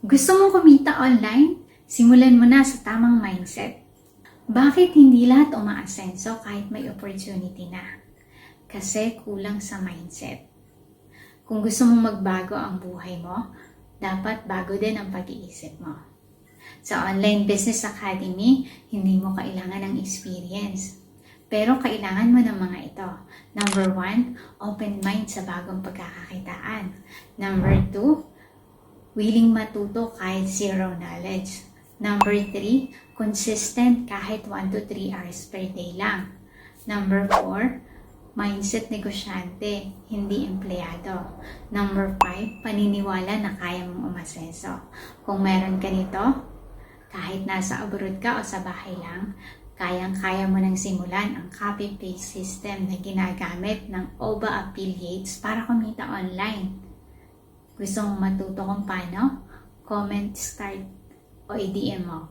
Gusto mong kumita online? Simulan mo na sa tamang mindset. Bakit hindi lahat umaasenso kahit may opportunity na? Kasi kulang sa mindset. Kung gusto mong magbago ang buhay mo, dapat bago din ang pag-iisip mo. Sa Online Business Academy, hindi mo kailangan ng experience. Pero kailangan mo ng mga ito. Number 1, open mind sa bagong pagkakakitaan. Number 2, willing matuto kahit zero knowledge. Number 3, consistent kahit 1 to 3 hours per day lang. Number 4, mindset negosyante, hindi empleyado. Number 5, paniniwala na kaya mong umasenso. Kung meron ka nito, kahit nasa abroad ka o sa bahay lang, kayang-kaya mo nang simulan ang copy-paste system na ginagamit ng OBA affiliates para kumita online. Gusto mong matuto kung paano? Comment, start, o i-DM mo.